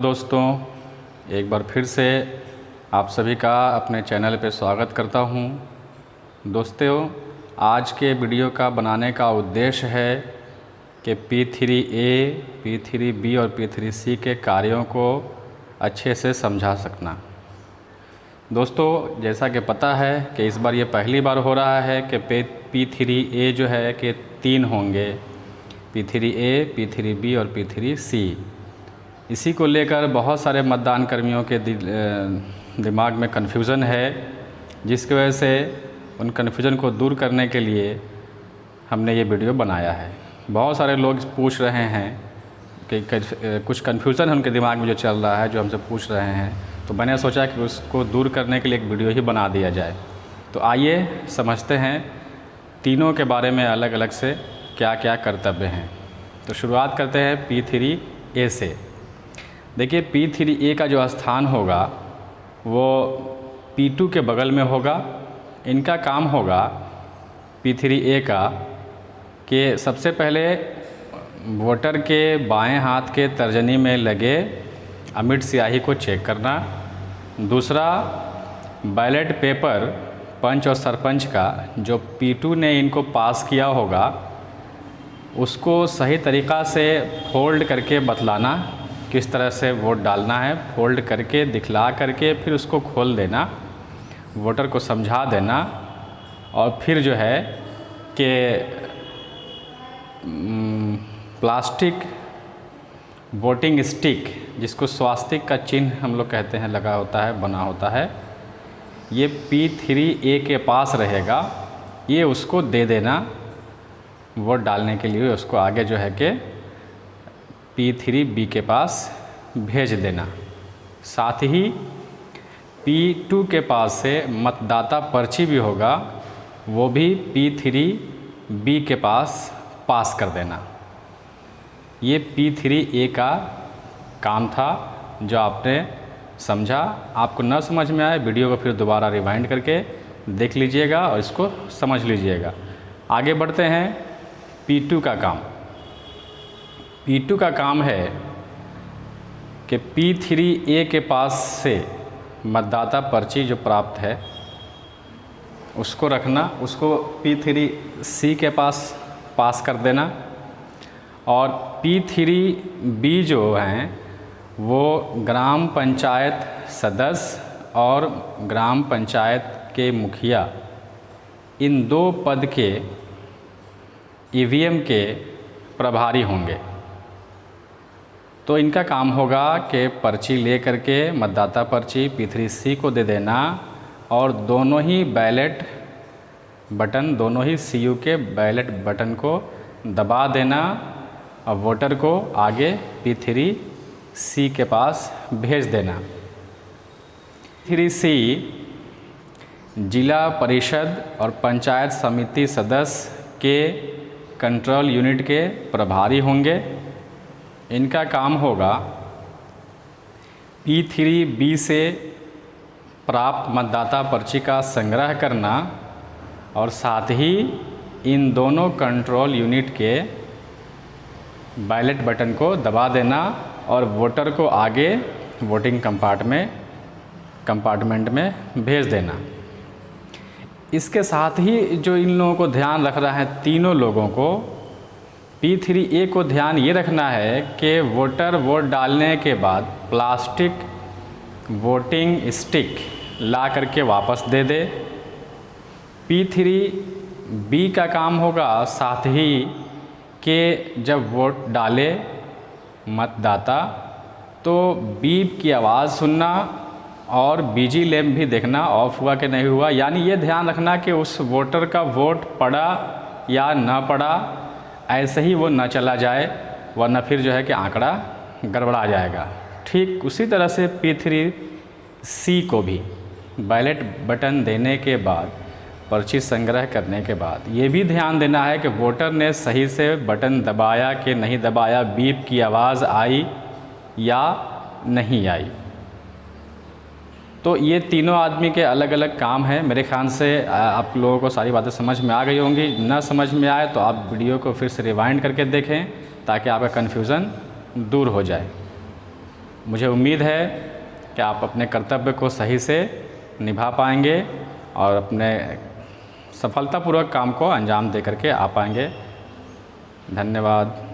दोस्तों, एक बार फिर से आप सभी का अपने चैनल पे स्वागत करता हूँ। दोस्तों, आज के वीडियो का बनाने का उद्देश्य है कि P3A, P3B और P3C के कार्यों को अच्छे से समझा सकना। दोस्तों, जैसा कि पता है कि इस बार ये पहली बार हो रहा है कि P3A जो है कि 3 होंगे, P3A, P3B और P3C। इसी को लेकर बहुत सारे मतदान कर्मियों के दिमाग में कन्फ्यूज़न है, जिसकी वजह से उन कन्फ्यूज़न को दूर करने के लिए हमने ये वीडियो बनाया है। बहुत सारे लोग पूछ रहे हैं कि कुछ कन्फ्यूज़न है उनके दिमाग में जो चल रहा है, जो हमसे पूछ रहे हैं, तो मैंने सोचा कि उसको दूर करने के लिए एक वीडियो ही बना दिया जाए। तो आइए समझते हैं तीनों के बारे में अलग अलग से क्या क्या कर्तव्य हैं। तो शुरुआत करते हैं P3A से। देखिए, P3A का जो स्थान होगा वो P2 के बगल में होगा। इनका काम होगा P3A का कि सबसे पहले वोटर के बाएं हाथ के तर्जनी में लगे अमिट स्याही को चेक करना। दूसरा, बैलेट पेपर पंच और सरपंच का जो P2 ने इनको पास किया होगा उसको सही तरीक़ा से फोल्ड करके बतलाना, किस तरह से वोट डालना है, फोल्ड करके दिखला करके फिर उसको खोल देना, वोटर को समझा देना। और फिर जो है कि प्लास्टिक वोटिंग स्टिक, जिसको स्वास्तिक का चिन्ह हम लोग कहते हैं, लगा होता है, बना होता है, ये P3A के पास रहेगा। ये उसको दे देना वोट डालने के लिए, उसको आगे जो है कि P3B के पास भेज देना। साथ ही P2 के पास से मतदाता पर्ची भी होगा, वो भी P3B के पास कर देना। ये P3A का काम था जो आपने समझा। आपको न समझ में आए, वीडियो को फिर दोबारा रिवाइंड करके देख लीजिएगा और इसको समझ लीजिएगा। आगे बढ़ते हैं। P2 का काम। P2 का काम है कि P3A के पास से मतदाता पर्ची जो प्राप्त है उसको रखना, उसको P3C के पास कर देना। और P3B जो हैं वो ग्राम पंचायत सदस्य और ग्राम पंचायत के मुखिया, इन 2 पद के EVM के प्रभारी होंगे। तो इनका काम होगा कि पर्ची ले करके, मतदाता पर्ची P3C को दे देना और दोनों ही बैलेट बटन, दोनों ही CU के बैलेट बटन को दबा देना और वोटर को आगे P3C के पास भेज देना। P3C जिला परिषद और पंचायत समिति सदस्य के कंट्रोल यूनिट के प्रभारी होंगे। इनका काम होगा P3B से प्राप्त मतदाता पर्ची का संग्रह करना और साथ ही इन दोनों कंट्रोल यूनिट के बैलेट बटन को दबा देना और वोटर को आगे वोटिंग कंपार्टमेंट में भेज देना। इसके साथ ही जो इन लोगों को ध्यान रखना है, तीनों लोगों को, P3A को ध्यान ये रखना है कि वोटर वोट डालने के बाद प्लास्टिक वोटिंग स्टिक ला करके वापस दे दे। P3B का काम होगा साथ ही कि जब वोट डाले मतदाता तो बीप की आवाज़ सुनना और बीजी लैंप भी देखना ऑफ हुआ कि नहीं हुआ, यानी ये ध्यान रखना कि उस वोटर का वोट पड़ा या ना पड़ा, ऐसे ही वो न चला जाए, वरना फिर जो है कि आंकड़ा गड़बड़ा जाएगा। ठीक उसी तरह से P3C को भी बैलेट बटन देने के बाद, पर्ची संग्रह करने के बाद ये भी ध्यान देना है कि वोटर ने सही से बटन दबाया कि नहीं दबाया, बीप की आवाज़ आई या नहीं आई। तो ये तीनों आदमी के अलग अलग काम हैं। मेरे ख्याल से आप लोगों को सारी बातें समझ में आ गई होंगी। न समझ में आए तो आप वीडियो को फिर से रिवाइंड करके देखें ताकि आपका कन्फ्यूज़न दूर हो जाए। मुझे उम्मीद है कि आप अपने कर्तव्य को सही से निभा पाएंगे और अपने सफलतापूर्वक काम को अंजाम दे करके आ पाएंगे। धन्यवाद।